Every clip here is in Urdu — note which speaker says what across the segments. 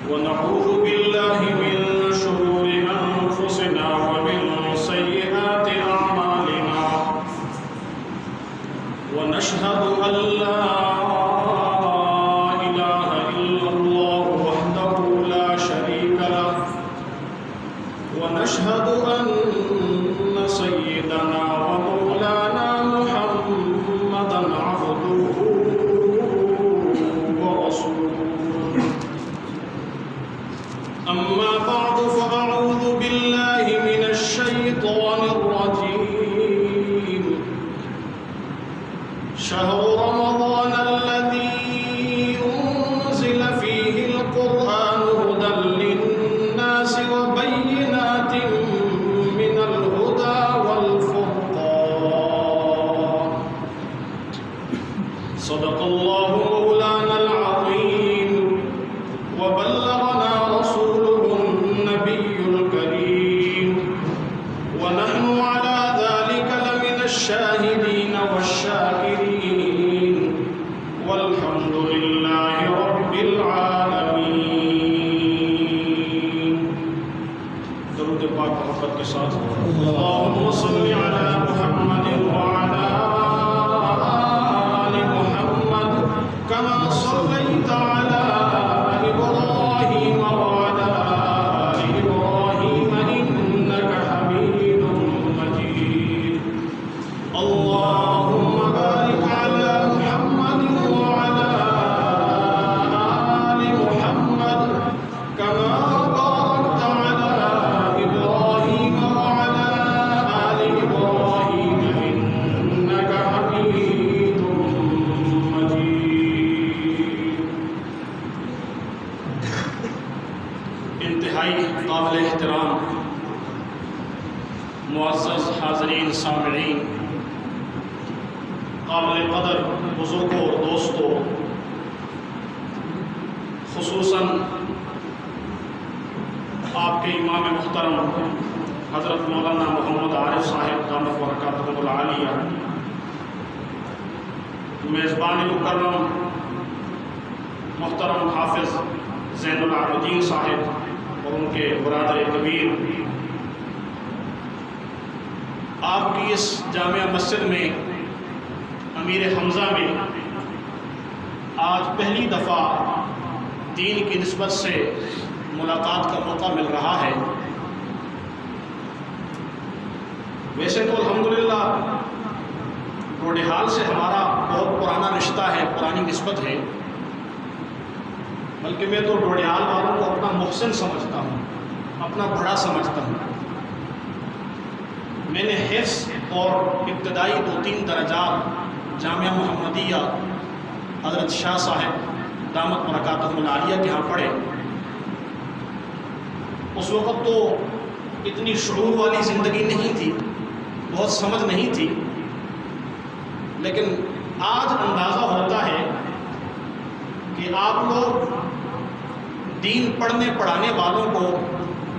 Speaker 1: ونعوذ بالله من شرور أنفسنا ومن سيئات أعمالنا ونشهد أن لا إله إلا الله وحده لا شريك له ونشهد أن سيدنا ومولانا محمدا عبده ورسوله أما بعد فأعوذ بالله من الشيطان الرجيم شهر رمضان الذي أنزل فيه القرآن هدى للناس وبينات من الهدى والفرقان صدق الله مولانا العظيم وبلغنا رسوله النبي الكريم ونحن على ذلك لمن الشاهدين والشاكرين والحمد لله رب العالمين. درود پاک محبت کے ساتھ اللهم صل على محمد وعلى آل محمد كما صليت على إبراهيم وعلى آل إبراهيم إنك حميد مجيد. اللهم بارك على محمد وعلى آل محمد كما باركت على إبراهيم وعلى آل إبراهيم إنك حميد مجيد. انتہائی قابل احترام معزز حاضرین سامعین، قابل قدر بزرگوں اور دوستوں، خصوصاً آپ کے امام محترم حضرت مولانا محمد عارف صاحب دامت برکاتہم العالیہ، میزبان مکرم محترم حافظ زین العابدین صاحب اور ان کے برادر کبیر، آپ کی اس جامعہ مسجد میں امیر حمزہ میں آج پہلی دفعہ دین کی نسبت سے ملاقات کا موقع مل رہا ہے. ویسے تو الحمدللہ روڈیحال سے ہمارا بہت پرانا رشتہ ہے، پرانی نسبت ہے، بلکہ میں تو روڈیحال والوں کو اپنا محسن سمجھتا ہوں، اپنا بڑا سمجھتا ہوں. میں نے حفظ اور ابتدائی 2-3 درجات جامعہ محمدیہ حضرت شاہ صاحب دامت برکاتہم العالیہ کے ہاں پڑھے. اس وقت تو اتنی شعور والی زندگی نہیں تھی، بہت سمجھ نہیں تھی، لیکن آج اندازہ ہوتا ہے کہ آپ لوگ دین پڑھنے پڑھانے والوں کو،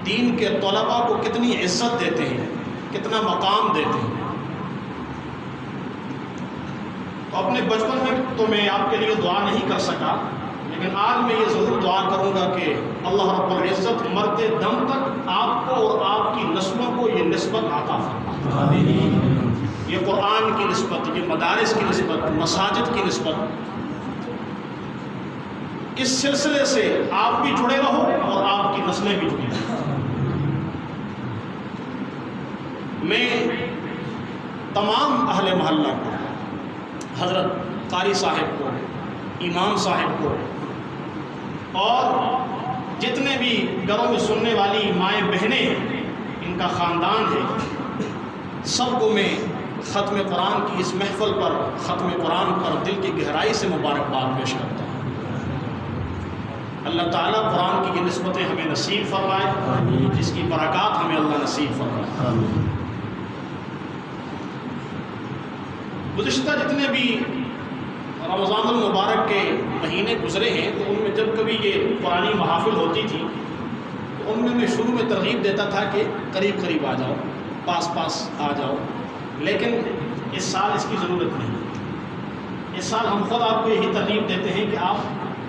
Speaker 1: دین کے طلباء کو کتنی عزت دیتے ہیں، کتنا مقام دیتے ہیں. تو اپنے بچپن میں تو میں آپ کے لیے دعا نہیں کر سکا، لیکن آج میں یہ ضرور دعا کروں گا کہ اللہ رب العزت مرتے دم تک آپ کو اور آپ کی نسلوں کو یہ نسبت عطا فرمائے. یہ قرآن کی نسبت، یہ مدارس کی نسبت، مساجد کی نسبت، اس سلسلے سے آپ بھی جڑے رہو اور آپ کی نسلیں بھی جڑی رہو. میں تمام اہل محلہ کو، حضرت قاری صاحب کو، امام صاحب کو، اور جتنے بھی گھروں میں سننے والی مائیں بہنیں ہیں، ان کا خاندان ہے، سب کو میں ختم قرآن کی اس محفل پر، ختم قرآن پر دل کی گہرائی سے مبارکباد پیش کرتا ہوں. اللہ تعالیٰ قرآن کی یہ نسبتیں ہمیں نصیب فرمائے، جس کی برکات ہمیں اللہ نصیب فرمائے. گزشتہ جتنے بھی رمضان المبارک کے مہینے گزرے ہیں، تو ان میں جب کبھی یہ قرآنی محافل ہوتی تھی تو ان میں شروع میں ترغیب دیتا تھا کہ قریب قریب آ جاؤ، پاس پاس آ جاؤ، لیکن اس سال اس کی ضرورت نہیں. اس سال ہم خود آپ کو یہی ترغیب دیتے ہیں کہ آپ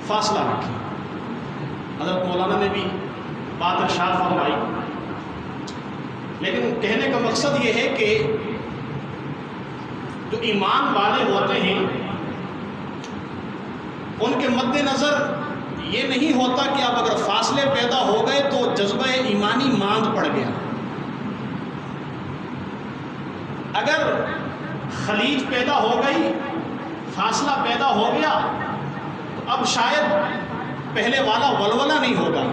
Speaker 1: فاصلہ رکھیں. حضرت مولانا نے بھی بات ارشاد فرمائی، لیکن کہنے کا مقصد یہ ہے کہ جو ایمان والے ہوتے ہیں ان کے مد نظر یہ نہیں ہوتا کہ اب اگر فاصلے پیدا ہو گئے تو جذبہ ایمانی ماند پڑ گیا. اگر خلیج پیدا ہو گئی، فاصلہ پیدا ہو گیا، تو اب شاید پہلے والا ولولہ نہیں ہوگا.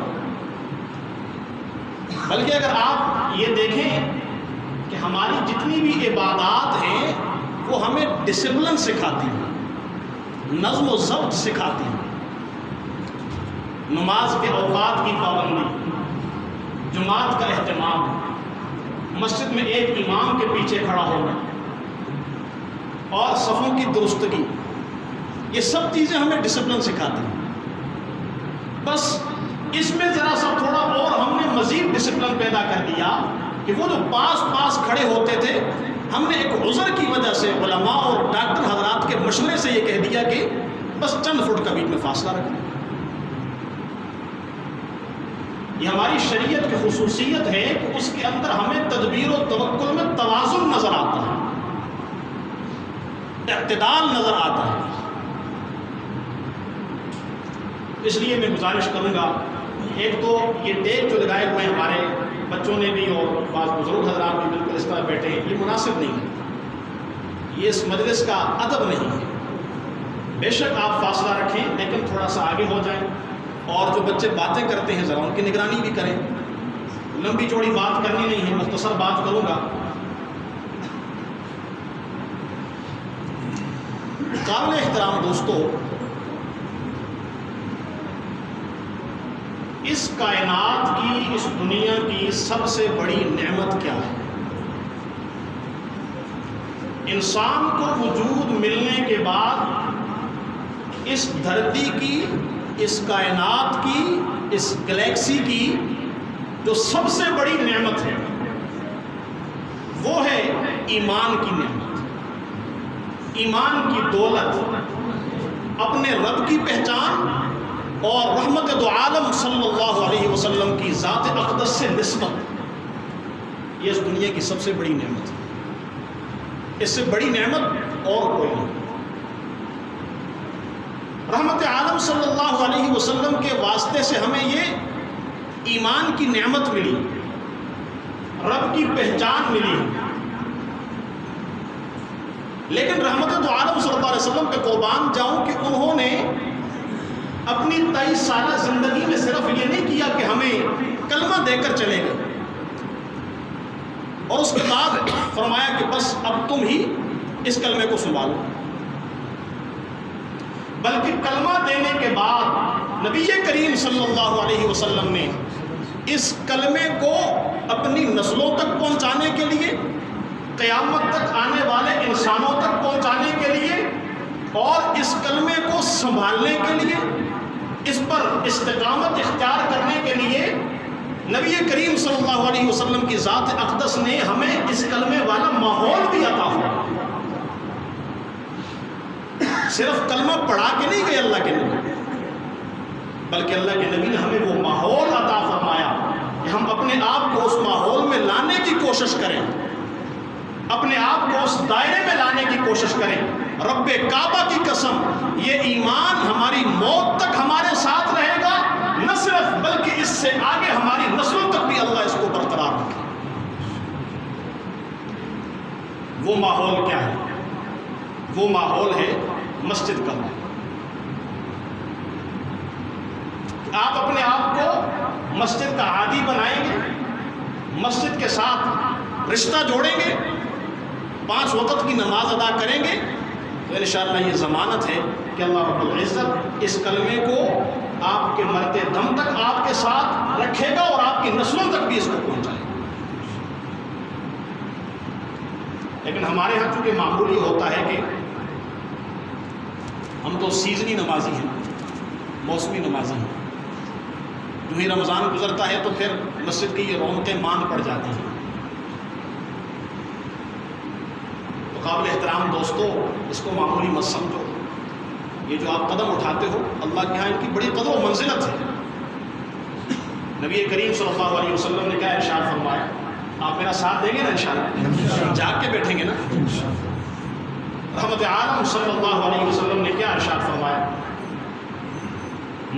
Speaker 1: بلکہ اگر آپ یہ دیکھیں کہ ہماری جتنی بھی عبادات ہیں وہ ہمیں ڈسپلن سکھاتی ہیں، نظم و ضبط سکھاتی ہیں. نماز کے اوقات کی پابندی، جماعت کا اہتمام، مسجد میں ایک امام کے پیچھے کھڑا ہونا اور صفوں کی درستگی، یہ سب چیزیں ہمیں ڈسپلن سکھاتی ہیں. بس اس میں ذرا سا تھوڑا اور ہم نے مزید ڈسپلن پیدا کر دیا کہ وہ جو پاس کھڑے ہوتے تھے، ہم نے ایک عذر کی وجہ سے علماء اور ڈاکٹر حضرات کے مشورے سے یہ کہہ دیا کہ بس چند فٹ کا بیچ میں فاصلہ رکھیں. یہ ہماری شریعت کی خصوصیت ہے کہ اس کے اندر ہمیں تدبیر و توکل میں توازن نظر آتا ہے، اعتدال نظر آتا ہے. اس لیے میں گزارش کروں گا، ایک تو یہ ٹیک جو لگائے ہوئے ہیں ہمارے بچوں نے بھی اور بعض بزرگ حضرات بھی بالکل اس طرح بیٹھے ہیں، یہ مناسب نہیں ہے، یہ اس مجلس کا ادب نہیں ہے. بے شک آپ فاصلہ رکھیں لیکن تھوڑا سا آگے ہو جائیں، اور جو بچے باتیں کرتے ہیں ذرا ان کی نگرانی بھی کریں. لمبی چوڑی بات کرنی نہیں ہے، مختصر بات کروں گا. قابل احترام دوستو، اس کائنات کی، اس دنیا کی سب سے بڑی نعمت کیا ہے؟ انسان کو وجود ملنے کے بعد اس دھرتی کی، اس کائنات کی، اس گلیکسی کی جو سب سے بڑی نعمت ہے وہ ہے ایمان کی نعمت، ایمان کی دولت، اپنے رب کی پہچان اور رحمت دو عالم صلی اللہ علیہ وسلم کی ذات اقدس سے نسبت. یہ اس دنیا کی سب سے بڑی نعمت ہے، اس سے بڑی نعمت اور کوئی نہیں. رحمت عالم صلی اللہ علیہ وسلم کے واسطے سے ہمیں یہ ایمان کی نعمت ملی، رب کی پہچان ملی. لیکن رحمت دو عالم صلی اللہ علیہ وسلم پہ قربان جاؤں کہ انہوں نے اپنی 23 سالہ زندگی میں صرف یہ نہیں کیا کہ ہمیں کلمہ دے کر چلے گئے اور اس کے بعد فرمایا کہ بس اب تم ہی اس کلمے کو سنبھالو، بلکہ کلمہ دینے کے بعد نبی کریم صلی اللہ علیہ وسلم نے اس کلمے کو اپنی نسلوں تک پہنچانے کے لیے، قیامت تک آنے والے انسانوں تک پہنچانے کے لیے اور اس کلمے کو سنبھالنے کے لیے، اس پر استقامت اختیار کرنے کے لیے نبی کریم صلی اللہ علیہ وسلم کی ذات اقدس نے ہمیں اس کلمے والا ماحول بھی عطا ہوا. صرف کلمہ پڑھا کے نہیں گئے اللہ کے نبی، بلکہ اللہ کے نبی نے ہمیں وہ ماحول عطا فرمایا کہ ہم اپنے آپ کو اس ماحول میں لانے کی کوشش کریں، اپنے آپ کو اس دائرے میں لانے کی کوشش کریں. رب کعبہ کی قسم، یہ ایمان ہماری موت تک ہمارے ساتھ رہے گا، نہ صرف بلکہ اس سے آگے ہماری نسلوں تک بھی اللہ اس کو برقرار رکھے. وہ ماحول کیا ہے؟ وہ ماحول ہے مسجد کا. آپ اپنے آپ کو مسجد کا عادی بنائیں گے، مسجد کے ساتھ رشتہ جوڑیں گے، 5 وقت کی نماز ادا کریں گے، تو انشاءاللہ یہ ضمانت ہے کہ اللہ رب العزت اس کلمے کو آپ کے مرتے دم تک آپ کے ساتھ رکھے گا اور آپ کی نسلوں تک بھی اس کو پہنچائے گا. لیکن ہمارے ہاں چونکہ معمول یہ ہوتا ہے کہ ہم تو سیزنی نمازی ہیں، موسمی نمازی ہیں. جو ہی رمضان گزرتا ہے تو پھر مسجد کی یہ رونقیں مان پڑ جاتی ہیں. تو قابل احترام دوستو، اس کو معمولی مت سمجھو. یہ جو آپ قدم اٹھاتے ہو، اللہ کے یہاں ان کی بڑی قدر و منزلت ہے. نبی کریم صلی اللہ علیہ وسلم نے کیا ارشاد فرمایا؟ آپ میرا ساتھ دیں گے نا انشاءاللہ؟ جاگ کے بیٹھیں گے نا؟ رحمت عالم صلی اللہ علیہ وسلم نے کیا ارشاد فرمایا؟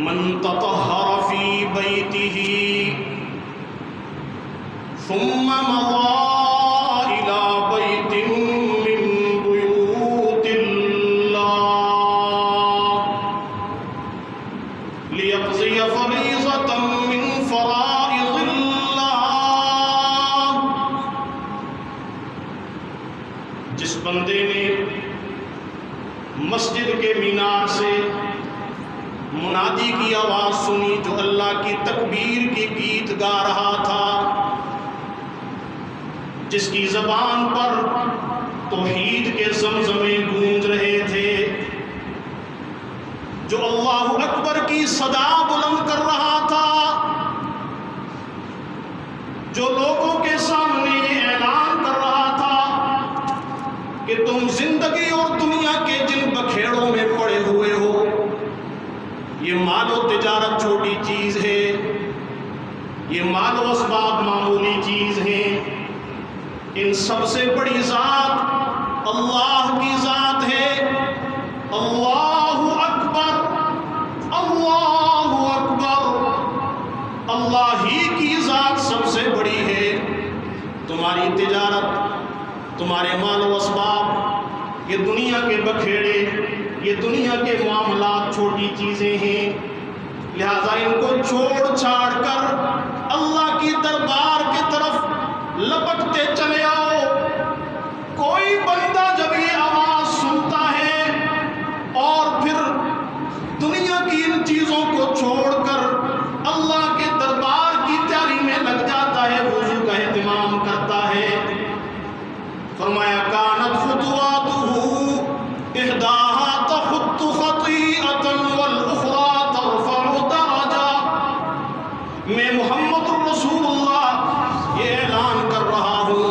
Speaker 1: من تطہر فی بیتہ ثم مضى إلى بيت من بيوت الله ليقضي فريضة من فرائض الله، جس بندے نے مسجد کے مینار سے منادی کی آواز سنی جو اللہ کی تکبیر کی گیت گا رہا تھا، جس کی زبان پر توحید کے زمزمے گونج رہے تھے، جو اللہ اکبر کی صدا بلند کر رہا تھا، جو لوگوں کے سامنے یہ اعلان کر رہا تھا کہ تم زندگی اور دنیا کے جن بکھیڑوں میں پڑے ہوئے ہو، یہ مال و تجارت چھوٹی چیز ہے، یہ مال و اسباب معمولی چیز ہیں، ان سب سے بڑی ذات اللہ کی ذات ہے۔ اللہ اکبر، اللہ اکبر، اللہ ہی کی ذات سب سے بڑی ہے۔ تمہاری تجارت، تمہارے مال و اسباب، یہ دنیا کے بکھیڑے، یہ دنیا کے معاملات چھوٹی چیزیں ہیں، لہذا ان کو چھوڑ چھاڑ کر اللہ کی دربار کی طرف لپکتے چلے آؤ۔ کوئی بندہ جب یہ آواز سنتا ہے اور پھر دنیا کی ان چیزوں کو چھوڑ کر اللہ کے دربار کی تیاری میں لگ جاتا ہے، وضو کا اہتمام کرتا ہے، فرمایا کانت خطواتہ احداہا تخط خطیئۃ والاخری ترفع درجہ۔ میں محمد الرسول اللہ یہ اعلان کر رہا ہوں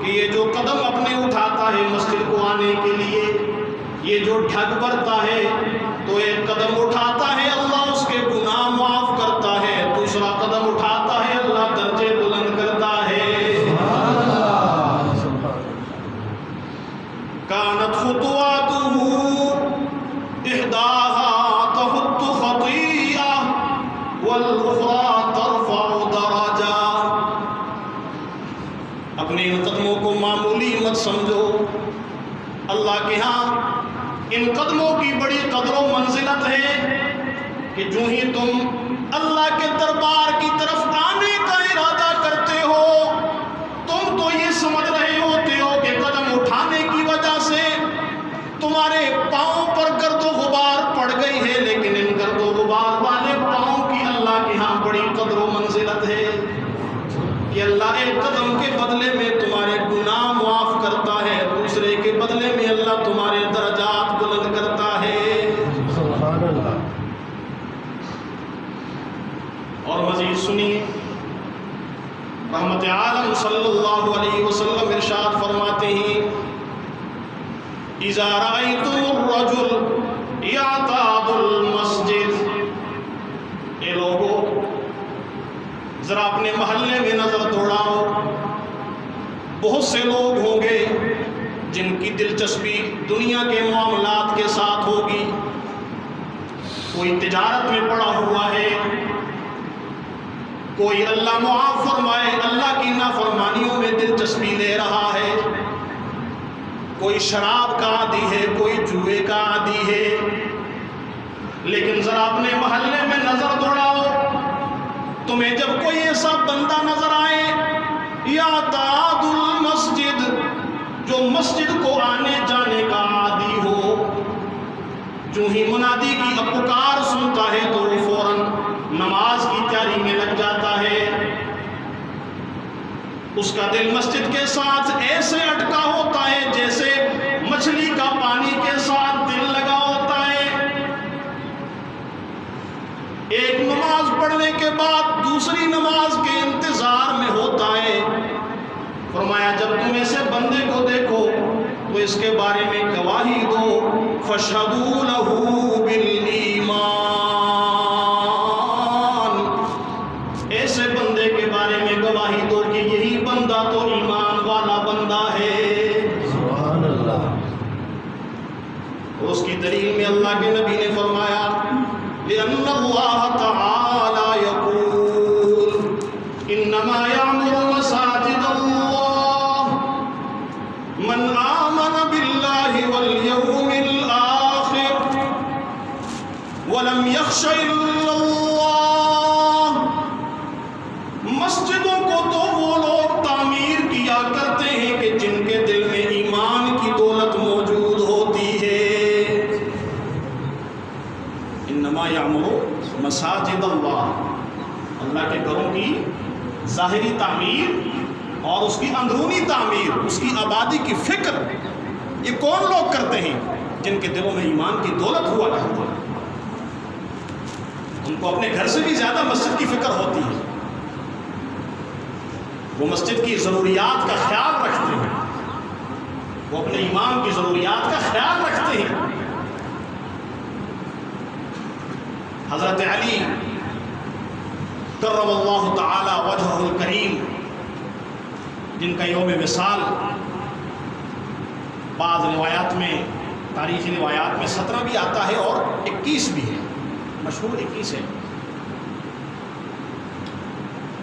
Speaker 1: کہ یہ جو قدم اپنے اٹھاتا ہے مسجد کو آنے کے لیے، یہ جو ڈھگ بھرتا ہے تو ایک قدم اٹھاتا ہے اللہ اس کے گناہ معاف کرتا ہے، دوسرا قدم اٹھاتا ہے اللہ درجے بلند کرتا ہے۔ کانت خطواتہ احداہا تخط خطیئہ والاخری ترفع درجہ۔ اپنے ان قدموں کو معمولی مت سمجھو، اللہ کے ہاں ان قدموں کی بڑی قدر و منزلت ہے کہ جو ہی تم اللہ کے دربار کی طرف آنے کا ارادہ کرتے ہو، تم تو یہ سمجھ رہے ہوتے ہو کہ قدم اٹھانے کی وجہ سے تمہارے پاؤں پر گرد و غبار پڑ گئی ہے، لیکن ان گرد و غبار والے پاؤں کی اللہ کے ہاں بڑی قدر و منزلت ہے کہ اللہ ایک قدم کے بدلے میں تمہارے گناہ معاف کرتا ہے، دوسرے کے بدلے میں اللہ تمہارے درجات بلند کرتا ہے۔ سبحان اللہ۔ اور مزید سنیے، رحمت عالم صلی اللہ علیہ وسلم ارشاد فرماتے ہیں اذا رأيتم الرجل يعتاد المسجد، اے لوگو ذرا اپنے محلے میں نظر دوڑاؤ، بہت سے لوگ ہوں گے جن کی دلچسپی دنیا کے معاملات کے ساتھ ہوگی، کوئی تجارت میں پڑا ہوا ہے، کوئی اللہ معاف فرمائے اللہ کی نافرمانیوں میں دلچسپی لے رہا ہے، کوئی شراب کا عادی ہے، کوئی جوئے کا عادی ہے، لیکن ذرا اپنے محلے میں نظر دوڑاؤ، تمہیں جب کوئی ایسا بندہ نظر آئے یعتاد المسجد، جو مسجد کو آنے جانے کا عادی ہو، جو ہی منادی کی پکار سنتا ہے تو وہ فوراً نماز کی تیاری میں لگ جاتا ہے، اس کا دل مسجد کے ساتھ ایسے اٹکا ہوتا ہے جیسے مچھلی کا پانی کے ساتھ دل لگا ہوتا ہے، ایک نماز پڑھنے کے بعد دوسری نماز کے انتظار میں ہوتا ہے۔ فرمایا جب تم ایسے بندے کو دیکھو تو اس کے بارے میں گواہی دو، فَاشْهَدُوا لَهُ بِالْإِيمَانِ، وَلَمْ يَخْشَ إِلَّا اللَّهِ، مسجدوں کو تو وہ لوگ تعمیر کیا کرتے ہیں کہ جن کے دل میں ایمان کی دولت موجود ہوتی ہے۔ انما یعمر مساجد اللہ، اللہ کے گھروں کی ظاہری تعمیر اور اس کی اندرونی تعمیر، اس کی آبادی کی فکر، یہ کون لوگ کرتے ہیں؟ جن کے دلوں میں ایمان کی دولت ہوا کرتی ہے، ان کو اپنے گھر سے بھی زیادہ مسجد کی فکر ہوتی ہے، وہ مسجد کی ضروریات کا خیال رکھتے ہیں، وہ اپنے ایمان کی ضروریات کا خیال رکھتے ہیں۔ حضرت علی کرم اللہ تعالی وجہہ الکریم، جن کا یوم وصال بعض روایات میں، تاریخی روایات میں 17 بھی آتا ہے اور 21 بھی ہے، مشہور 21 ہے،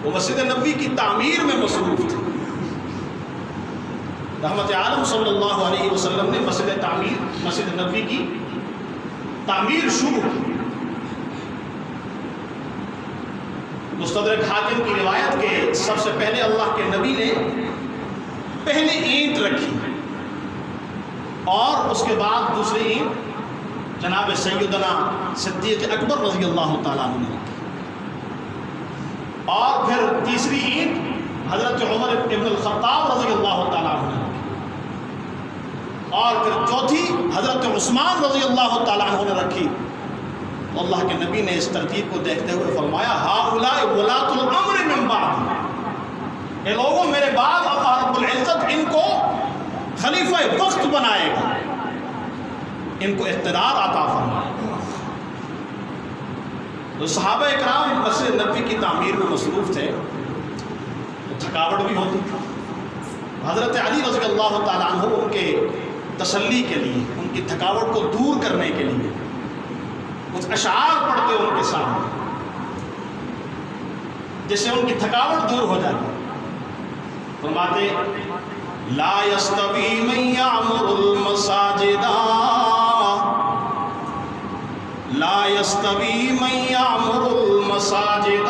Speaker 1: وہ مسجد نبوی کی تعمیر میں مصروف تھے۔ رحمت عالم صلی اللہ علیہ وسلم نے مسجد نبوی کی تعمیر شروع کی۔ مستدرک حاکم کی روایت کے سب سے پہلے اللہ کے نبی نے پہلے اینٹ رکھی اور اس کے بعد دوسری اینٹ جناب سیدنا صدیق اکبر رضی اللہ تعالیٰ عنہ نے رکھی، اور پھر تیسری اینٹ حضرت عمر ابن الخطاب رضی اللہ تعالیٰ عنہ نے رکھی، اور پھر چوتھی حضرت عثمان رضی اللہ تعالیٰ عنہ نے رکھی۔ اللہ کے نبی نے اس ترتیب کو دیکھتے ہوئے فرمایا ہؤلاء ولاۃ الامر من بعد، یہ لوگوں میرے بعد اللہ رب العزت ان کو خلیفہ وقت بنائے گا، ان کو اقتدار عطا فرمائے گا۔ تو صحابہ اکرام مسجد نبوی کی تعمیر میں مصروف تھے، تو تھکاوٹ بھی ہوتی تھی۔ حضرت علی رضی اللہ تعالیٰ عنہ ان کے تسلی کے لیے، ان کی تھکاوٹ کو دور کرنے کے لیے کچھ اشعار پڑھتے ان کے سامنے، جس سے ان کی تھکاوٹ دور ہو جاتی۔ فرماتے لا یستوی من یعمر المساجد، لا یستوی من یعمر المساجد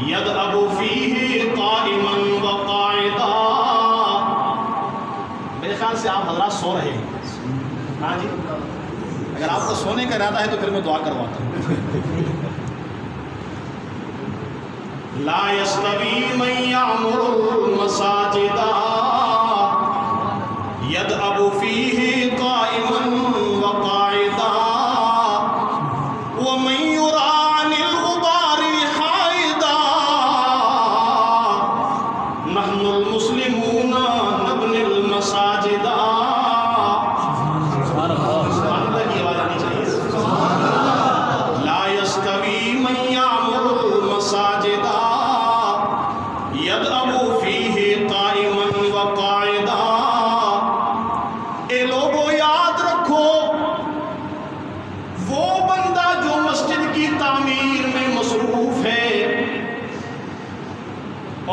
Speaker 1: یدعب فیہ قائما وقاعدا۔ میرے خیال سے آپ حضرات سو رہے ہیں، ہاں جی، اگر آپ کو سونے کا ارادہ ہے تو پھر میں دعا کرواتا ہوں۔ لا یستوی من یعمر المساجد یدعب فیہ قائما وقاعدا ومن یرى عن الغبار حائدا نحن المسلمون نبنی المساجد۔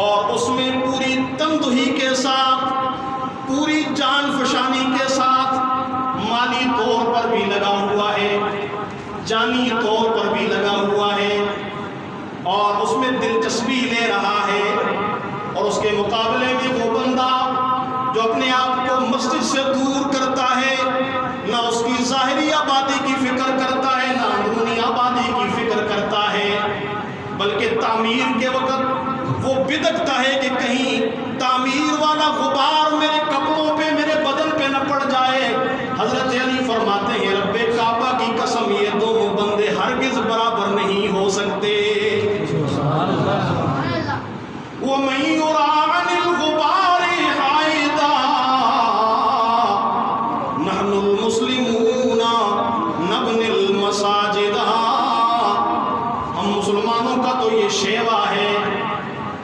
Speaker 1: اور اس میں پوری تندہی کے ساتھ، پوری جان فشانی کے ساتھ مالی طور پر بھی لگا ہوا ہے، جانی طور پر بھی لگا ہوا ہے، اور اس میں دلچسپی لے رہا ہے، اور اس کے مقابلے میں وہ بندہ جو اپنے آپ کو مسجد سے دور کرتا ہے، نہ اس کی ظاہری آبادی کی فکر کرتا ہے، نہ اندرونی آبادی کی فکر کرتا ہے، بلکہ تعمیر کے وقت وہ بدکتا ہے کہ کہیں تعمیر والا غبار میرے کپڑوں پہ، میرے بدن پہ نہ پڑ جائے۔ حضرت علی فرماتے ہیں رب کعبہ کی قسم، یہ دونوں بندے ہرگز برابر نہیں ہو سکتے۔ وَمَن يُرَى عَنِ الْغُبَارِ حَائِدًا نَحْنُ الْمُسْلِمُونَ نَبْنِي الْمَسَاجِدَ۔ ہم مسلمانوں کا تو یہ شیوا ہے،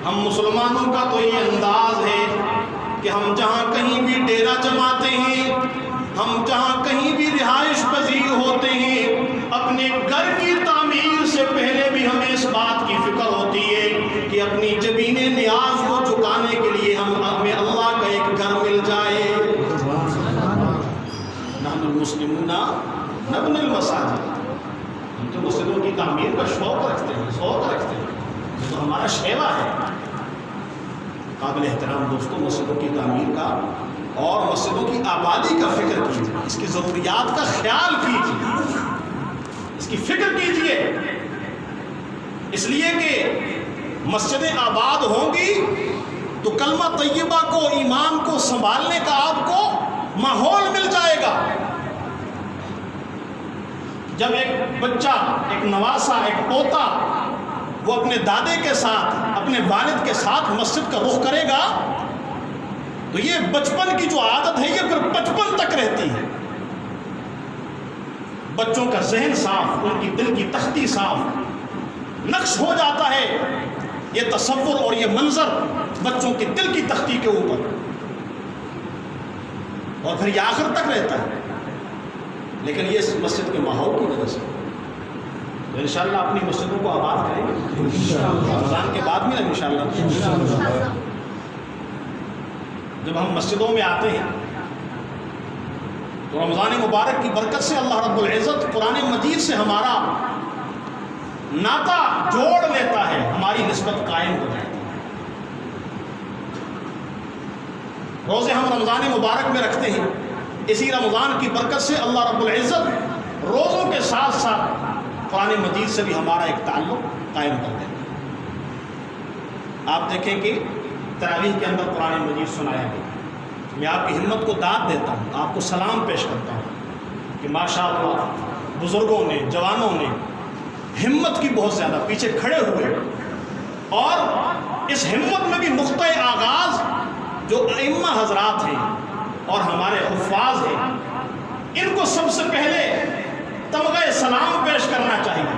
Speaker 1: ہم مسلمانوں کا تو یہ انداز ہے کہ ہم جہاں کہیں بھی ڈیرا جماتے ہیں، ہم جہاں کہیں بھی رہائش پذیر ہوتے ہیں، اپنے گھر کی تعمیر سے پہلے بھی ہمیں اس بات کی فکر ہوتی ہے کہ اپنی جبین نیاز کو چکانے کے لیے ہمیں اللہ کا ایک گھر مل جائے۔ نحن المسلمون نبنی المساجد۔ ہم تو مسجدوں کی تعمیر کا شوق رکھتے ہیں، یہ تو ہمارا شیوا ہے۔ قابل احترام دوستوں، مسجدوں کی تعمیر کا اور مسجدوں کی آبادی کا فکر کیجیے، اس کی ضروریات کا خیال کیجیے، اس کی فکر کیجیے، اس لیے کہ مسجدیں آباد ہوں گی تو کلمہ طیبہ کو، ایمان کو سنبھالنے کا آپ کو ماحول مل جائے گا۔ جب ایک بچہ، ایک نواسا، ایک پوتا وہ اپنے دادے کے ساتھ، اپنے والد کے ساتھ مسجد کا رخ کرے گا تو یہ بچپن کی جو عادت ہے یہ پھر بچپن تک رہتی ہے۔ بچوں کا ذہن صاف، ان کی دل کی تختی صاف، نقش ہو جاتا ہے یہ تصور اور یہ منظر بچوں کی دل کی تختی کے اوپر، اور پھر یہ آخر تک رہتا ہے۔ لیکن یہ اس مسجد کے ماحول کی وجہ سے، تو انشاءاللہ اپنی مسجدوں کو آباد کریں گے رمضان کے بعد میں انشاءاللہ۔ جب ہم مسجدوں میں آتے ہیں تو رمضان مبارک کی برکت سے اللہ رب العزت قرآن مجید سے ہمارا ناطہ جوڑ لیتا ہے، ہماری نسبت قائم ہو جاتی ہے۔ روزے ہم رمضان مبارک میں رکھتے ہیں، اسی رمضان کی برکت سے اللہ رب العزت روزوں کے ساتھ ساتھ قرآن مجید سے بھی ہمارا ایک تعلق قائم کر دیتا ہے۔ آپ دیکھیں کہ تراویح کے اندر قرآن مجید سنایا گیا، میں آپ کی ہمت کو داد دیتا ہوں، آپ کو سلام پیش کرتا ہوں کہ ماشاءاللہ بزرگوں نے، جوانوں نے ہمت کی بہت زیادہ، پیچھے کھڑے ہوئے، اور اس ہمت میں بھی نقطۂ آغاز جو ائمہ حضرات ہیں اور ہمارے حفاظ ہیں، ان کو سب سے پہلے تمغہ سلام پیش کرنا چاہیے،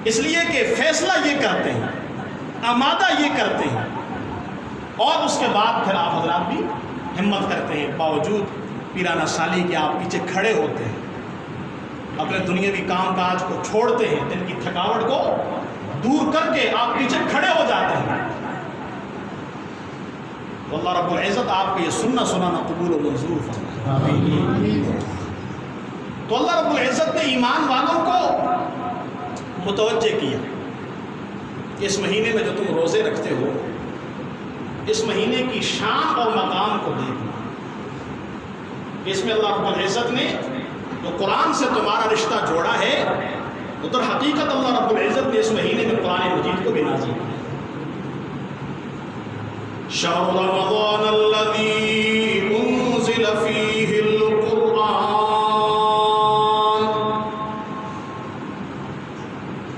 Speaker 1: اس لیے کہ فیصلہ یہ کرتے ہیں، آمادہ یہ کرتے ہیں، اور اس کے بعد پھر آپ حضرات بھی ہمت کرتے ہیں، باوجود پیرانہ سالی کے آپ پیچھے کھڑے ہوتے ہیں، اپنے دنیاوی کام کاج کو چھوڑتے ہیں، دل کی تھکاوٹ کو دور کر کے آپ پیچھے کھڑے ہو جاتے ہیں۔ تو اللہ رب العزت آپ کو یہ سننا قبول و منظور فرمائے۔ تو اللہ رب العزت نے ایمان والوں کو متوجہ کیا، اس مہینے میں جو تم روزے رکھتے ہو، اس مہینے کی شان اور مقام کو دیکھنا۔ اس میں اللہ رب العزت نے جو قرآن سے تمہارا رشتہ جوڑا ہے، ادھر حقیقت اللہ رب العزت نے اس مہینے میں قرآن مجید کو بھی نازل کیا۔ شہر رمضان الذی انزل فیہ القرآن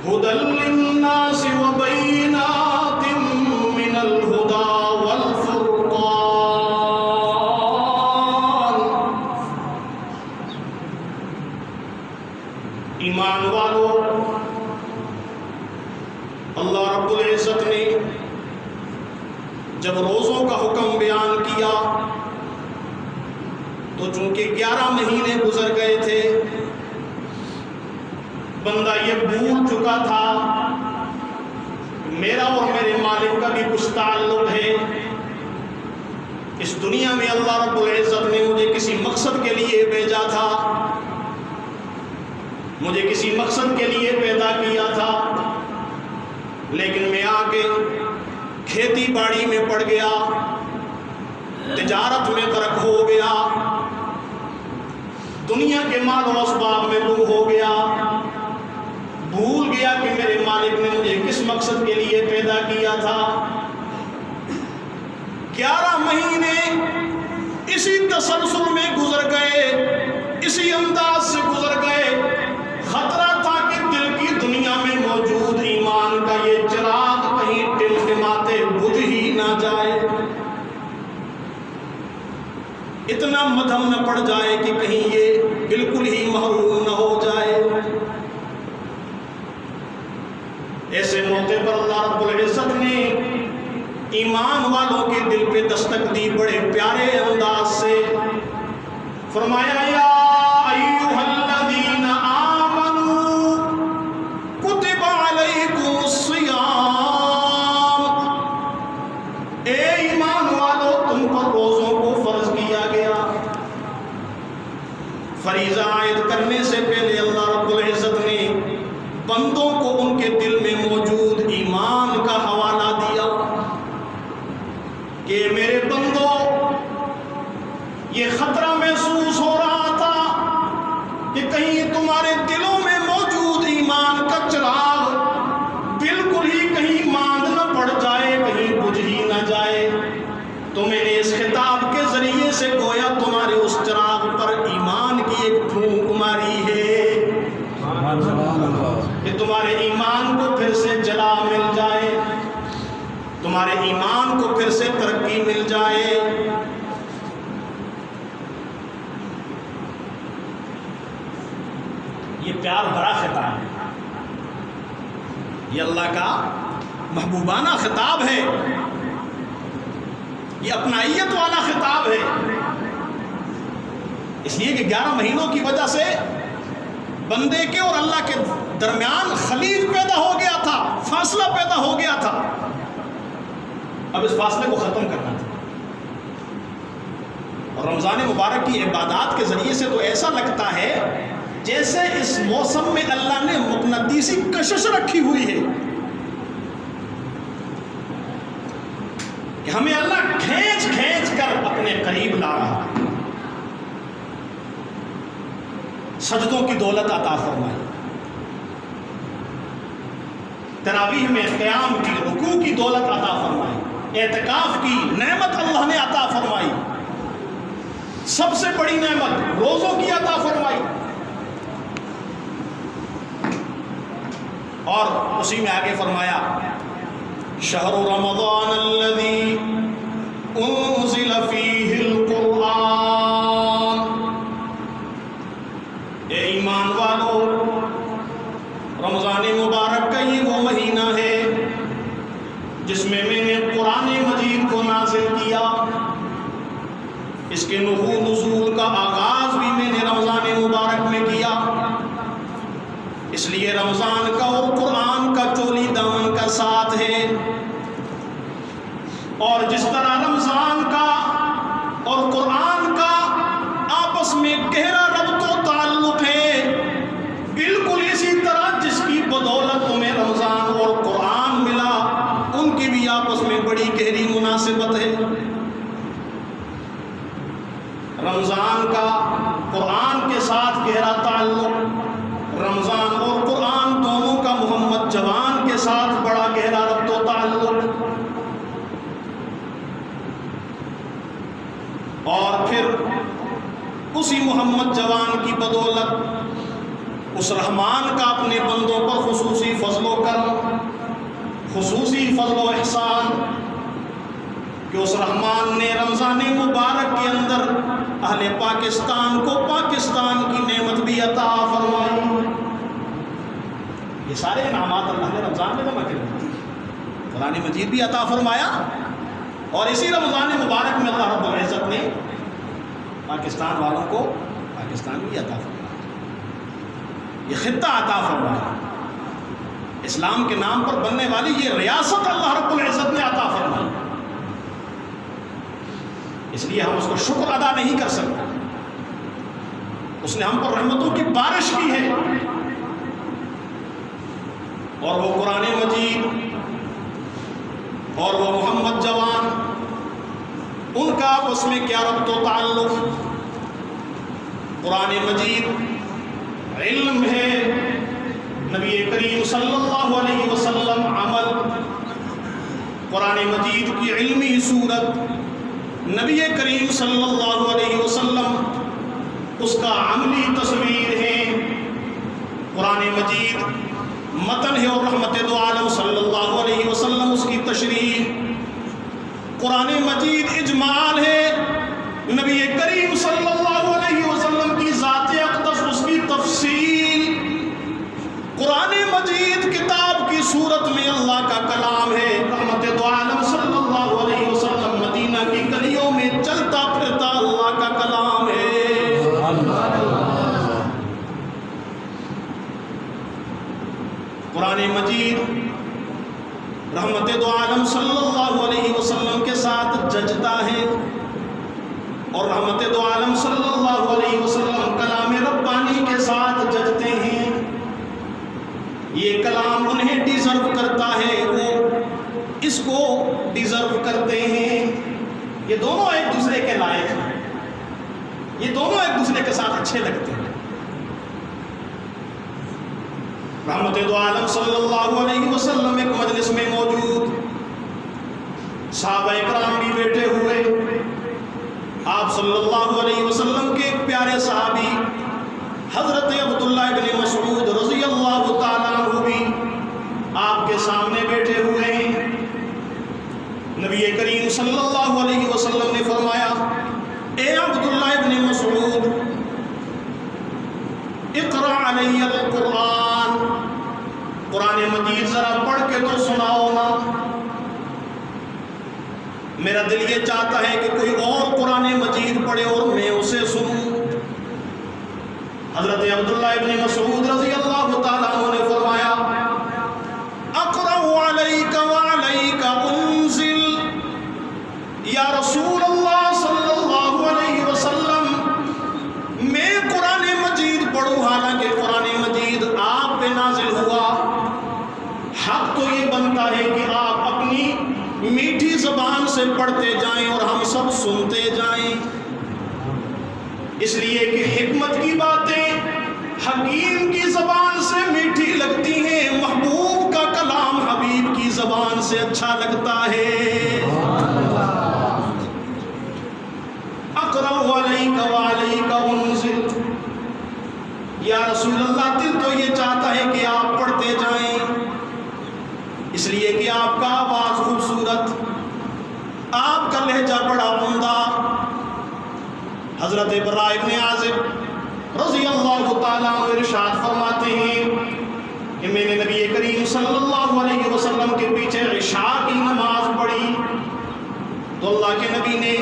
Speaker 1: ہدی للناس وبینات من الہدی والفرقان۔ ایمان والو، اللہ رب العزت نے جب روزوں کا حکم بیان کیا تو چونکہ 11 مہینے گزر گئے تھے، بندہ یہ بھول چکا تھا میرا اور میرے مالک کا بھی کچھ تعلق ہے، اس دنیا میں اللہ رب العزت نے مجھے کسی مقصد کے لیے بھیجا تھا، مجھے کسی مقصد کے لیے پیدا کیا تھا، لیکن میں آگے کھیتی باڑی میں پڑ گیا، تجارت میں غرق ہو گیا، دنیا کے مال و اسباب میں گم ہو گیا، بھول گیا کہ میرے مالک نے مجھے کس مقصد کے لیے پیدا کیا تھا۔ 11 مہینے اسی تسلسل میں گزر گئے، اسی انداز سے گزر گئے، خطرہ تھا کہ دل کی دنیا میں موجود ایمان کا یہ چراغ کہیں ٹمٹماتے بجھ ہی نہ جائے، اتنا مدھم نہ پڑ جائے کہ کہیں یہ بالکل ہی محروم نہ ہو جائے۔ ایسے موقع پر اللہ رب العزت نے ایمان والوں کے دل پہ دستک دی، بڑے پیارے انداز سے فرمایا، یا ایھا الذین آمنوا کتب علیکم الصیام، اے ایمان والو تم پر روزوں کو فرض کیا گیا۔ فریضہ عائد کرنے سے پہلے اللہ رب العزت نے کہ تمہارے ایمان کو پھر سے جلا مل جائے، تمہارے ایمان کو پھر سے ترقی مل جائے۔ یہ پیار بھرا خطاب ہے، یہ اللہ کا محبوبانہ خطاب ہے، یہ اپنائیت والا خطاب ہے۔ اس لیے کہ 11 مہینوں کی وجہ سے بندے کے اور اللہ کے درمیان خلیج پیدا ہو گیا تھا، فاصلہ پیدا ہو گیا تھا، اب اس فاصلے کو ختم کرنا تھا۔ اور رمضان مبارک کی عبادات کے ذریعے سے تو ایسا لگتا ہے جیسے اس موسم میں اللہ نے مقناطیسی کشش رکھی ہوئی ہے کہ ہمیں اللہ کھینچ کھینچ کر اپنے قریب لا رہا ہے۔ سجدوں کی دولت عطا فرمائی، تراویح میں قیام کی، رکوع کی دولت عطا فرمائی، اعتکاف کی نعمت اللہ نے عطا فرمائی، سب سے بڑی نعمت روزوں کی عطا فرمائی۔ اور اسی میں آگے فرمایا شہر رمضان الذی انزل فیہ القرآن، اے ایمان والو، رمضان مبارک کا یہ وہ مہینہ ہے جس میں نے قرآن مجید کو نازل کیا۔ اس کے نزول کا آغاز بھی میں نے رمضان مبارک میں کیا، اس لیے رمضان کا اور قرآن کا چولی دامن کا ساتھ ہے۔ اور جس طرح رمضان کا اور قرآن کا آپس میں گہرا ربط و تعلق ہے، بالکل اسی طرح جس کی بدولت تمہیں رمضان اور قرآن ملا، ان کی بھی آپس میں بڑی گہری مناسبت ہے۔ رمضان کا قرآن کے ساتھ گہرا تعلق، رمضان اور قرآن دونوں کا محمد جوان کے ساتھ بڑا گہرا ربط و تعلق۔ اور پھر اسی محمد جوان کی بدولت اس رحمان کا اپنے بندوں پر خصوصی فضل و کرم، خصوصی فضل و احسان کہ اس رحمان نے رمضان مبارک کے اندر اہل پاکستان کو پاکستان کی نعمت بھی عطا فرمائی۔ یہ سارے انعامات اللہ نے رمضان میں جمع کر، قرآن مجید بھی عطا فرمایا، اور اسی رمضان مبارک میں اللہ رب العزت نے پاکستان والوں کو پاکستان بھی عطا فرمایا، یہ خطہ عطا فرمایا، اسلام کے نام پر بننے والی یہ ریاست اللہ رب العزت نے عطا فرمائی۔ اس لیے ہم اس کو شکر ادا نہیں کر سکتے، اس نے ہم پر رحمتوں کی بارش کی ہے، اور وہ قرآن مجید اور وہ محمد جوان، ان کا آپس میں کیا ربط و تعلق؟ قرآن مجید علم ہے، نبی کریم صلی اللہ علیہ وسلم عمل، قرآن مجید کی علمی صورت، نبی کریم صلی اللہ علیہ وسلم اس کا عملی تصویر ہے۔ قرآن مجید متن ہے اور رحمت دو عالم صلی اللہ علیہ وسلم اس کی تشریح۔ قرآن مجید اجمال ہے، نبی کریم صلی اللہ علیہ وسلم کی ذات اقدس اس کی تفصیل۔ قرآن مجید کتاب کی صورت میں اللہ کا کلام ہے، رحمت دو عالم صلی اللہ علیہ وسلم مدینہ کی گلیوں میں چلتا پھرتا اللہ کا کلام ہے۔ قرآن مجید رحمت دو عالم صلی اللہ علیہ وسلم کے ساتھ ججتا ہے، اور رحمت دو عالم صلی اللہ علیہ وسلم کلام ربانی کے ساتھ ججتے ہیں۔ یہ کلام انہیں ڈیزرو کرتا ہے، وہ اس کو ڈیزرو کرتے ہیں۔ یہ دونوں ایک دوسرے کے لائق ہیں، یہ دونوں ایک دوسرے کے ساتھ اچھے لگتے ہیں۔ رحمت دو عالم صلی اللہ علیہ وسلم ایک مجلس میں موجود، صحابہ اکرام بھی بیٹھے ہوئے، آپ صلی اللہ علیہ وسلم کے ایک پیارے صحابی حضرت عبداللہ بن مسعود رضی اللہ تعالیٰ عنہ القرآن، قرآن مجید ذرا پڑھ کے تو سناؤ نا، میرا دل یہ چاہتا ہے کہ کوئی اور قرآن مجید پڑھے اور میں اسے سنوں۔ حضرت عبداللہ ابن مسعود رضی اللہ تعالیٰ عنہ نے فرمایا اقرأ علیک وعلیک انزل، یا رسول اللہ صلی اللہ علیہ وسلم میں قرآن مجید پڑھوں حالانکہ قرآن مجید آپ پہ نازل ہوا، حق تو یہ بنتا ہے کہ آپ اپنی میٹھی زبان سے پڑھتے جائیں اور ہم سب سنتے جائیں، اس لیے کہ حکمت کی باتیں حکیم کی زبان سے میٹھی لگتی ہیں، محبوب کا کلام حبیب کی زبان سے اچھا لگتا ہے۔ اقرأ علیک وعلیک انزل، یا رسول اللہ دل تو یہ چاہتا ہے کہ آپ پڑھتے جائیں، اس لیے کہ آپ کا آواز خوبصورت، آپ کا لہجہ بڑا عمدہ۔ حضرت براء ابن عازب رضی اللہ تعالیٰ عنہ ارشاد فرماتے ہیں کہ میں نے نبی کریم صلی اللہ علیہ وسلم کے پیچھے عشاء کی نماز پڑھی تو اللہ کے نبی نے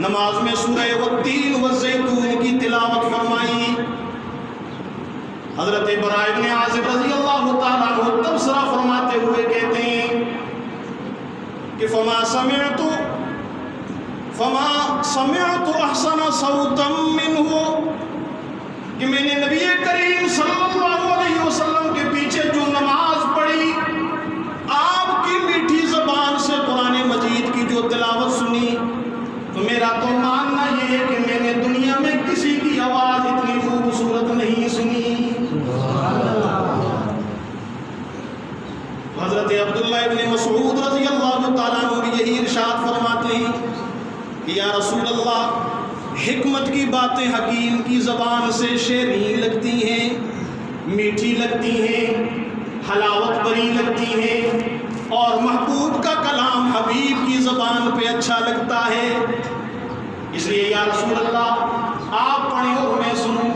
Speaker 1: نماز میں سورہ والتین والزیتون کی تلاوت فرمائی۔ حضرت براء ابن عازب رضی اللہ تعالیٰ عنہ تبصرہ فرماتے ہوئے کہتے ہیں کہ فما سمعت احسن صوتا منہ، کہ میں نے نبی کریم صلی اللہ علیہ وسلم کے پیچھے جو نماز پڑھی، آپ کی میٹھی زبان سے قرآن مجید کی جو تلاوت سنی، تو میرا تو ماننا یہ ہے کہ میں نے دنیا میں کسی کی آواز اتنی خوبصورت نہیں سنی۔ حضرت عبداللہ ابن مسعود رضی اللہ تعالیٰ عنہ بھی یہی ارشاد فرماتے ہیں کہ یا رسول اللہ حکمت کی باتیں حکیم کی زبان سے شیریں لگتی ہیں، میٹھی لگتی ہیں، حلاوت بری لگتی ہیں، اور محبوب کا کلام حبیب کی زبان پہ اچھا لگتا ہے، اس لیے یا رسول اللہ آپ پڑھیں اور میں سنوں۔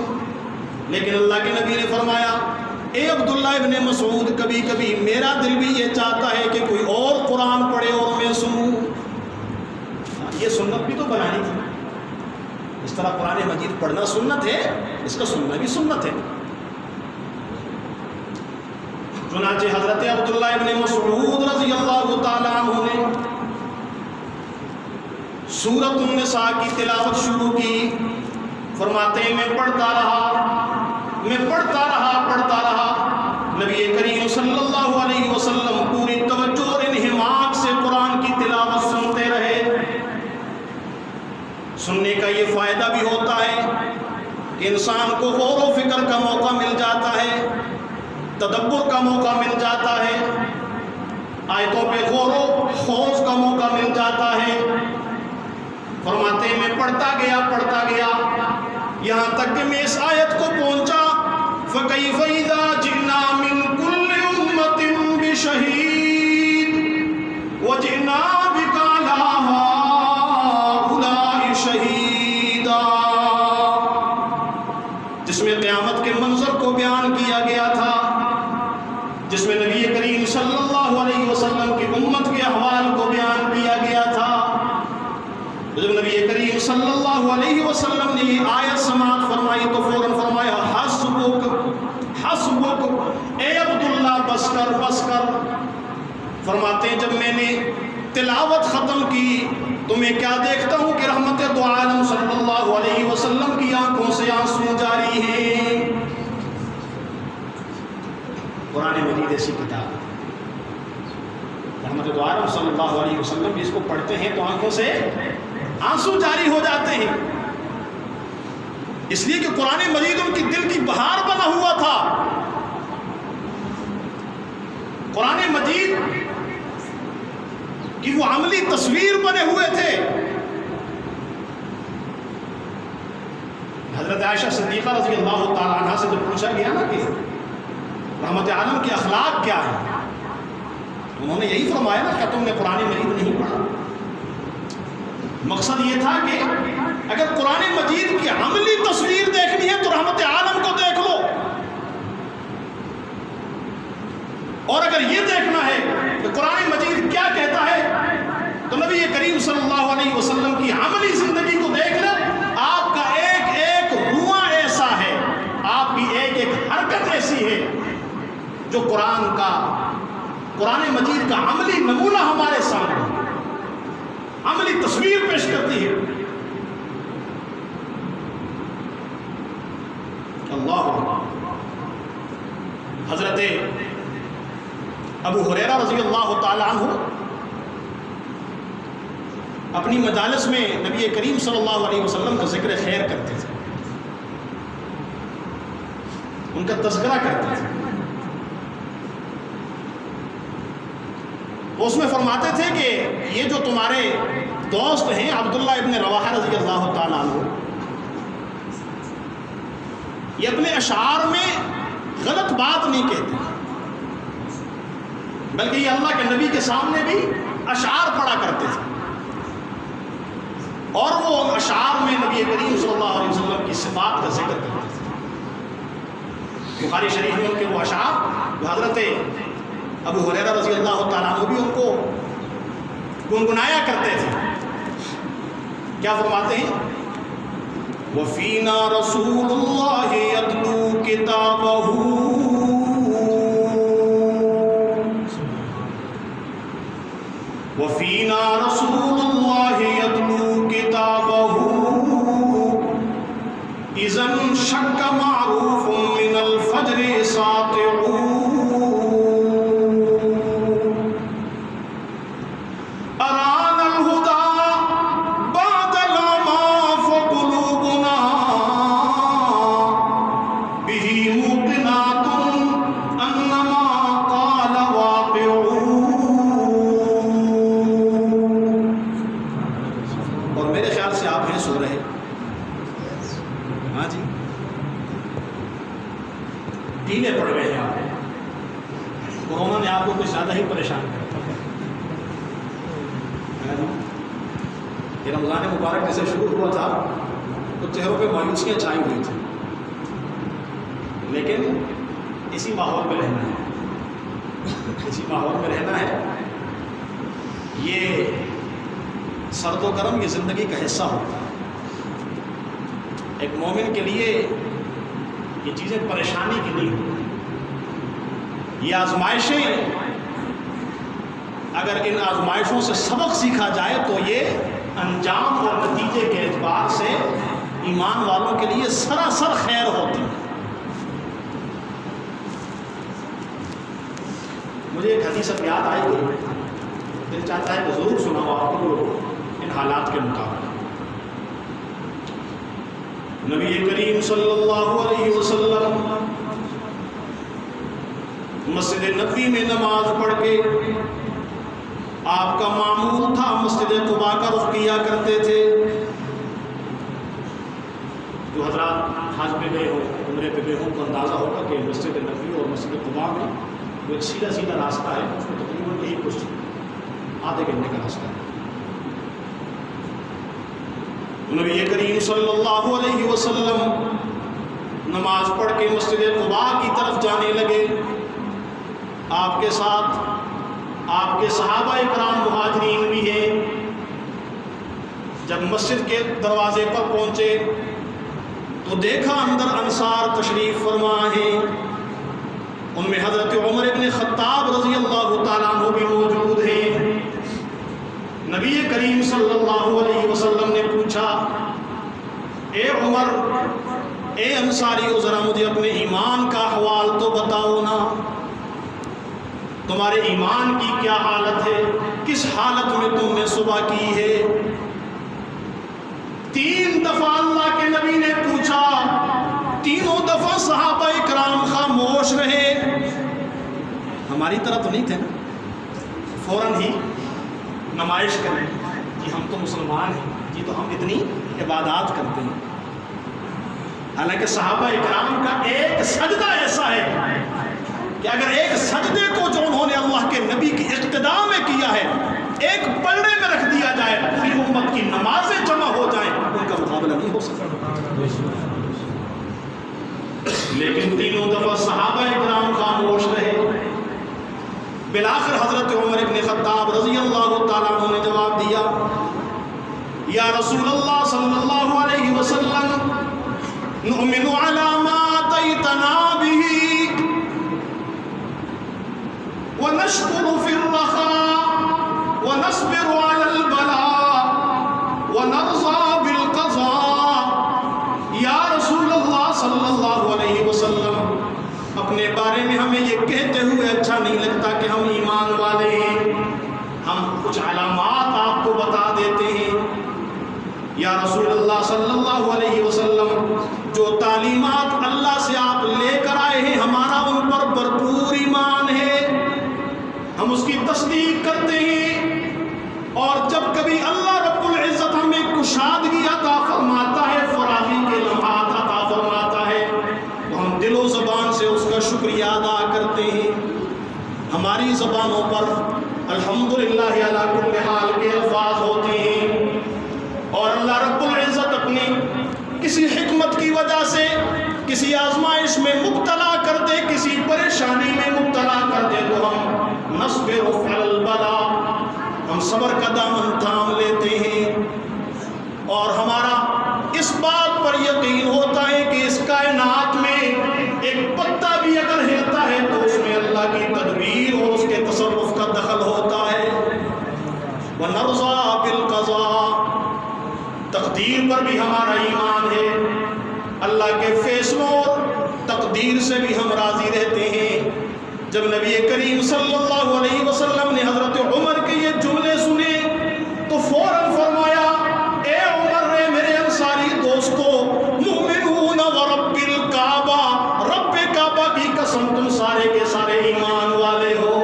Speaker 1: لیکن اللہ کے نبی نے فرمایا اے عبداللہ ابن مسعود کبھی کبھی میرا دل بھی یہ چاہتا ہے کہ کوئی اور قرآن پڑھے اور میں سنوں۔ یہ سنت بھی تو بنانی تھی، اس طرح قرآن مجید پڑھنا سنت ہے، اس کا سننا بھی سنت ہے۔ چنانچہ حضرت عبداللہ ابن مسعود رضی اللہ تعالیٰ عنہ نے سورۃ النساء کی تلاوت شروع کی، فرماتے ہیں میں پڑھتا رہا، نبی کریم صلی اللہ علیہ وسلم پوری توجہ اور انہماک سے قرآن کی تلاوت سنتے رہے۔ سننے کا یہ فائدہ بھی ہوتا ہے کہ انسان کو غور و فکر کا موقع مل جاتا ہے، تدبر کا موقع مل جاتا ہے، آیتوں پہ غور و خوض کا موقع مل جاتا ہے۔ فرماتے ہیں میں پڑھتا گیا یہاں تک کہ میں اس آیت کو پہنچا فَكَيْفَ إِذَا جِئْنَا مِن كُلِّ أُمَّةٍ بِشَهِيدٍ وَجِئْنَا بِكَ عَلَىٰ هَٰؤُلَاءِ شَهِيدًا، جس میں قیامت کے منظر کو بیان کیا گیا تھا، جس میں نبی کریم صلی اللہ علیہ وسلم کی امت کے احوال کو بیان کیا گیا تھا۔ جب نبی کریم صلی اللہ علیہ وسلم نے یہ آیت سماعت فرمائی تو فوراً فرمایا حسبک اے عبداللہ بس کر۔ فرماتے ہیں جب میں نے تلاوت ختم کی تو میں کیا دیکھتا ہوں کہ رحمت دو عالم صلی اللہ علیہ وسلم کی آنکھوں سے آنسو جاری ہیں۔ قرآن مجید ایسی کتاب ہے، رحمت دو عالم صلی اللہ علیہ وسلم جس کو پڑھتے ہیں تو آنکھوں سے آنسو جاری ہو جاتے ہیں، اس لیے کہ قرآن مجید ان کی دل کی بہار بنا ہوا تھا۔ قرآن مجید کی وہ عملی تصویر بنے ہوئے تھے۔ حضرت عائشہ صدیقہ رضی اللہ تعالیٰ عنہ سے جب پوچھا گیا نا کہ رحمت عالم کے اخلاق کیا ہیں، انہوں نے یہی فرمایا نا کہ تم نے قرآن مجید نہیں پڑھا۔ مقصد یہ تھا کہ اگر قرآن مجید کی عملی تصویر دیکھنی ہے تو رحمت عالم کو دیکھ لو، اور اگر یہ دیکھنا ہے کہ قرآن مجید کیا کہتا ہے تو نبی کریم صلی اللہ علیہ وسلم کی عملی زندگی کو دیکھ لیں. آپ کا ایک ایک رواں ایسا ہے، آپ کی ایک ایک حرکت ایسی ہے جو قرآن مجید کا عملی نمونہ ہمارے سامنے، عملی تصویر پیش کرتی ہے. اللہ. حضرت ابو ہریرہ رضی اللہ تعالیٰ عنہ اپنی مجالس میں نبی کریم صلی اللہ علیہ وسلم کا ذکر خیر کرتے تھے، ان کا تذکرہ کرتے تھے. اس میں فرماتے تھے کہ یہ جو تمہارے دوست ہیں عبداللہ ابن رواحہ رضی اللہ تعالیٰ عنہ، یہ اپنے اشعار میں غلط بات نہیں کہتے، بلکہ یہ اللہ کے نبی کے سامنے بھی اشعار پڑھا کرتے تھے، اور وہ اشعار میں نبی کریم صلی اللہ علیہ وسلم کی صفات کا ذکر کرتے تھے. بخاری شریف میں ان کے وہ اشعار جو حضرت ابو ہریرہ رضی اللہ تعالیٰ عنہ بھی ان کو گنگنایا کرتے تھے. کیا فرماتے ہیں؟ وَفِينَا رَسُولُ اللَّهِ يَتْلُو كِتَابَهُ وَفِينَا رَسُولُ اللَّهِ يَتْلُو كِتَابَهُ إِذًا انشَقَّ مَعْرُوفٌ مِّنَ الْفَجْرِ سَاطِعُ رمضان مبارک جیسے شروع ہوا تھا تو چہروں پہ مایوسیاں چھائی ہوئی تھیں، لیکن اسی ماحول میں رہنا ہے، اسی ماحول میں رہنا ہے. یہ سرد و گرم یہ زندگی کا حصہ ہوتا ہے. ایک مومن کے لیے یہ چیزیں پریشانی کی نہیں ہوتی. یہ آزمائشیں اگر ان آزمائشوں سے سبق سیکھا جائے تو یہ انجام اور نتیجے کے اعتبار سے ایمان والوں کے لیے سراسر خیر ہوتی ہے. مجھے ایک حدیث اب یاد آئی گئی، دل چاہتا ہے کہ ضرور سناؤ آپ کو ان حالات کے مطابق. نبی کریم صلی اللہ علیہ وسلم مسجد نبوی میں نماز پڑھ کے آپ کا معمول تھا مسجد قباء کا رخ کیا کرتے تھے. جو حضرات حج پہ گئے ہوں، عمرے پہ گئے ہوں، تو اندازہ ہوگا کہ مسجد نبوی اور مسجد قباء میں جو ایک سیدھا سیدھا راستہ ہے، اس میں تقریباً یہی کچھ آدھے گھنٹے کا راستہ ہے. نبی کریم صلی اللہ علیہ وسلم نماز پڑھ کے مسجد قباء کی طرف جانے لگے. آپ کے ساتھ آپ کے صحابہ اکرام مہاجرین بھی ہیں. جب مسجد کے دروازے پر پہنچے تو دیکھا اندر انصار تشریف فرما ہیں. ان میں حضرت عمر ابن خطاب رضی اللہ تعالیٰ عنہ بھی موجود ہیں. نبی کریم صلی اللہ علیہ وسلم نے پوچھا، اے عمر، اے انصاریو، ذرا مجھے اپنے ایمان کا احوال تو بتاؤ نا، تمہارے ایمان کی کیا حالت ہے، کس حالت میں تم نے صبح کی ہے. 3 دفعہ اللہ کے نبی نے پوچھا، تینوں دفعہ صحابہ اکرام خاموش رہے. ہماری طرح تو نہیں تھے نا فوراً ہی نمائش کریں کہ ہم تو مسلمان ہیں، جی تو ہم اتنی عبادات کرتے ہیں. حالانکہ صحابہ اکرام کا ایک سجدہ ایسا ہے کہ اگر ایک سجدے کو جو انہوں نے اللہ کے نبی کی اقتداء میں کیا ہے ایک پلڑے میں رکھ دیا جائے، پوری امت کی نمازیں جمع ہو جائیں، ان کا مقابلہ نہیں ہو سکتا. لیکن تینوں دفعہ صحابہ اکرام خاموش رہے. یا رسول اللہ صلی اللہ علیہ وسلم نؤمن علی ما آتیتنا به ونشکر فی الرخاء ونصبر علی البلاء ونرضى بالقضاء. یا رسول اللہ صلی اللہ علیہ وسلم اپنے بارے میں ہمیں یہ کہتے ہوئے اچھا نہیں لگتا کہ ہم ایمان والے ہیں. ہم کچھ علامات آپ کو بتا دیتے ہیں. یا رسول اللہ صلی اللہ علیہ وسلم جو تعلیمات اللہ سے آپ لے کر آئے ہیں ہمارا ان پر بھرپور ایمان ہے. ہم اس کی تصدیق کرتے ہیں اور جب کبھی اللہ رب العزت ہمیں کشادگی عطا فرماتا ہے, فراخی کے لمحات عطا فرماتا ہے, تو ہم دل و زبان سے اس کا شکریہ ادا کرتے ہیں. ہماری زبانوں پر الحمدللہ علی کل حال کے الفاظ ہوتے ہیں اور اللہ رب العزت اپنی کسی حکمت کی وجہ سے کسی آزمائش میں مبتلا کر دے, کسی پریشانی میں مبتلا کر دے تو ہم نصبر علی البلاء, ہم صبر کا دامن تھام لیتے ہیں اور ہمارا اس بات پر یقین ہوتا ہے کہ اس کائنات میں ایک پتا بھی اگر ہلتا ہے تو اس میں اللہ کی تدبیر اور اس کے تصرف کا دخل ہوتا ہے. وَنَرْضَى بِالْقَضَاءِ, تقدیر پر بھی ہمارا ایمان ہے, اللہ کے فیصلوں اور تقدیر سے بھی ہم راضی رہتے ہیں. جب نبی کریم صلی اللہ علیہ وسلم نے حضرت عمر کے یہ جملے سنے تو فوراً فرمایا, اے عمر, اے میرے انصاری دوستو, مؤمنون ورب الکعبہ, رب کعبہ کی قسم تم سارے کے سارے ایمان والے ہو.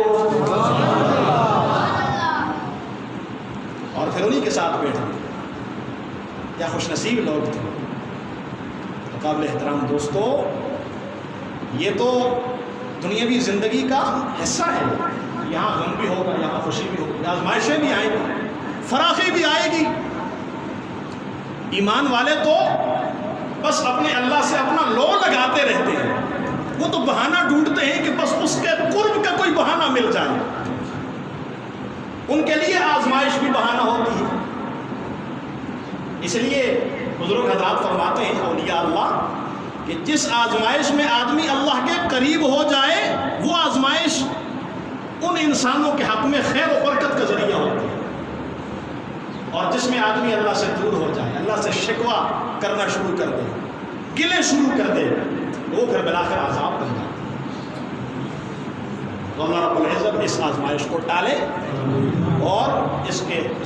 Speaker 1: اور پھر انہی کے ساتھ بیٹھے. کیا خوش نصیب لوگ تھے. قابل احترام دوستو, یہ تو دنیاوی زندگی کا حصہ ہے. یہاں غم بھی ہوگا, یہاں خوشی بھی ہوگی, آزمائشیں بھی آئیں گی, فراخی بھی آئے گی. ایمان والے تو بس اپنے اللہ سے اپنا لو لگاتے رہتے ہیں. وہ تو بہانہ ڈھونڈتے ہیں کہ بس اس کے قرب کا کوئی بہانہ مل جائے. ان کے لیے آزمائش بھی بہانہ ہوتی ہے. اس لیے بزرگ حضرات فرماتے ہیں اولیاء اللہ کہ جس آزمائش میں آدمی اللہ کے قریب ہو جائے وہ آزمائش ان انسانوں کے حق میں خیر و برکت کا ذریعہ ہوتی ہے, اور جس میں آدمی اللہ سے دور ہو جائے, اللہ سے شکوہ کرنا شروع کر دے, گلے شروع کر دے, وہ پھر بلاخر عذاب بن جاتا ہے. تو اللہ رب العزت اس آزمائش کو ٹالے اور اس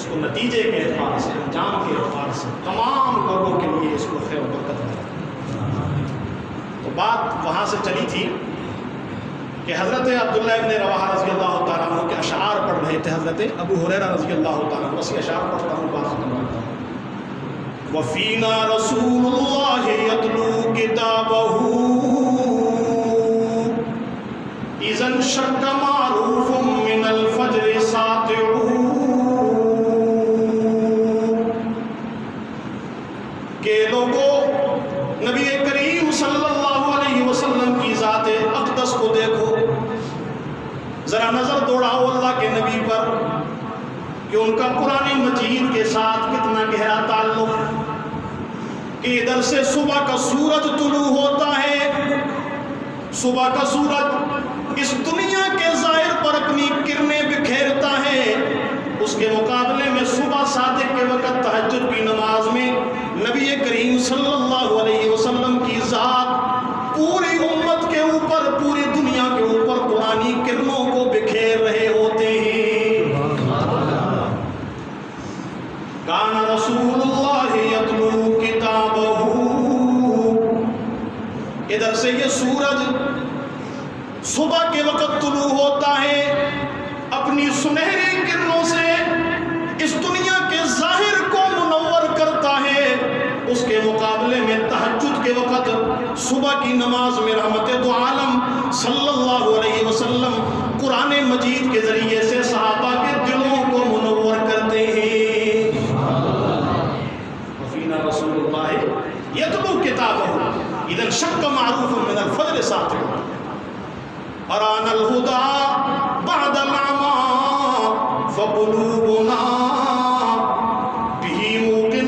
Speaker 1: کو نتیجے کے اعتبار سے, انجام کے اعتبار سے تمام لوگوں کے لیے اس کو خیر و برکت ہے. تو بات وہاں سے چلی تھی کہ حضرت عبداللہ ابن رواحہ رضی اللہ تعالیٰ عنہ کے اشعار پڑھ رہے تھے حضرت ابو ہریرہ رضی اللہ تعالیٰ عنہ. بس یہ اشعار پڑھتا ہوں, بات ختم کرتا ہوں. وَفِينَا رَسُولُ اللَّهِ يَتْلُو كِتَابَهُ إِذَا انشَقَّ مَعْرُوفٌ مِّنَ الْفَجْرِ سَاطِعُ. کہ لوگوں نبی کریم صلی اللہ علیہ وسلم کی ذات اقدس کو دیکھو, ذرا نظر دوڑاؤ اللہ کے نبی پر کہ ان کا قرآن مجید کے ساتھ کتنا گہرا تعلق. کہ ادھر سے صبح کا سورج طلوع ہوتا ہے, صبح کا سورج اس دنیا کے ظاہر پر اپنی کرنیں بکھیرتا ہے, اس کے مقابلے میں صبح صادق کے وقت تہجد کی نماز میں نبی کریم صلی اللہ علیہ وسلم کی ذات پوری امت کے اوپر, پوری دنیا کے اوپر قرآنی کرنوں کو بکھیر رہے ہوتے ہیں. کان رسول اللہ یتلو کتابہ. ادھر سے یہ سورج صبح کے وقت طلوع ہوتا ہے, اپنی سنہری کرنوں سے اس دنیا کے ظاہر کو منور کرتا ہے. اس کے مقابلے میں تہجد کے وقت صبح کی نماز میں رحمت دو عالم صلی اللہ علیہ وسلم قرآن مجید کے ذریعے سے صحابہ کے دلوں کو منور کرتے ہیں. وفینا رسول اللہ یتلو کتابہ اذا انشق معروف من الفجر ساطع. ارانا الہدی بعد العمی فقلوبنا به موقن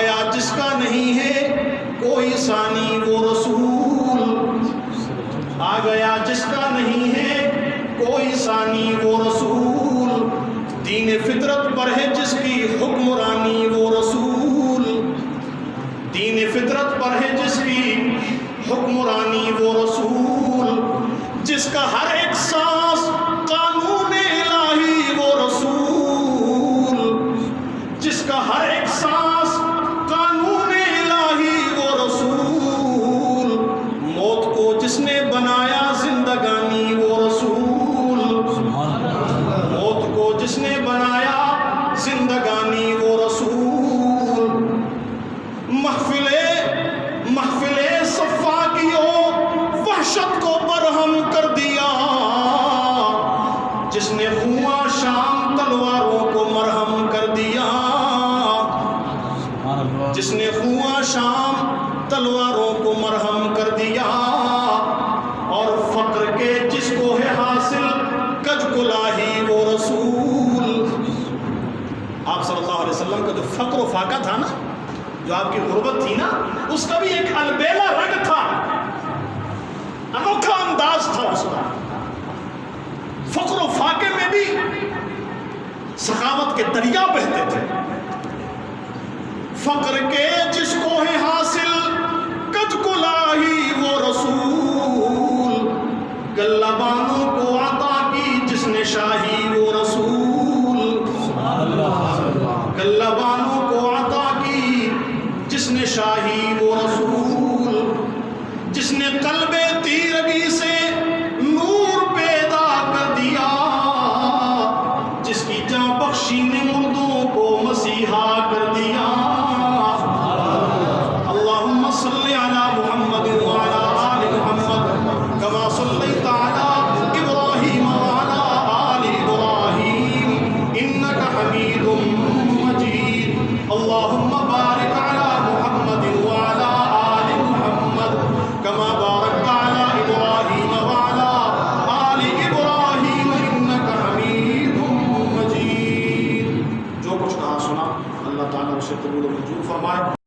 Speaker 1: گیا جس کا نہیں ہے کوئی ثانی وہ رسول، آ گیا جس کا نہیں ہے کوئی ثانی وہ رسول، دین فطرت پر ہے جس کی حکمرانی وہ رسول، دین فطرت پر ہے جس کی حکمرانی وہ رسول، جس کا ہر ایک سانس قانون الہی وہ رسول، جس کا ہر ایک سانس قانون الہی وہ رسول، موت کو جس نے بنایا زندگانی وہ رسول، موت کو جس نے بنایا زندگانی وہ رسول، محفل صفاقیوں وحشت کو برہم کر دیا، جس نے خواہ شام تلواروں کو مرہم کر دیا، جس نے خواہ شام تلواروں کو مرہم کر دیا، اور فقر کے جس کو ہے حاصل کج کلاہی وہ رسول۔ آپ صلی اللہ علیہ وسلم کا جو فقر و فاقہ تھا نا، جو آپ کی غربت تھی نا، اس کا بھی ایک البیلا رنگ تھا، انوکھا انداز تھا اس کا۔ فقر و فاقے میں بھی سخاوت کے دریا بہتے تھے۔ فقر کے جس کو ہے حاصل کج کلاہی وہ رسول، گلبانوں کو عطا کی جس نے شاہی وہ رسول، گلبانوں کو عطا کی جس نے شاہی وہ رسول، جس نے قلب تیرگی سے نور پیدا کر دیا، جس کی جاں بخشی نے مردوں کو مسیحا کر دیا۔ اللہم صلی علی محمد وعلی آل محمد کما صلیت علی ابراہیم وعلی آل ابراہیم انک حمید مجید۔ اللہم بارک علی محمد وعلی آل محمد کما بارکت علی ابراہیم وعلی آل ابراہیم انک حمید مجید۔ جو کچھ کہا سنا اللہ تعالیٰ اسے قبول و منظور فرمائے۔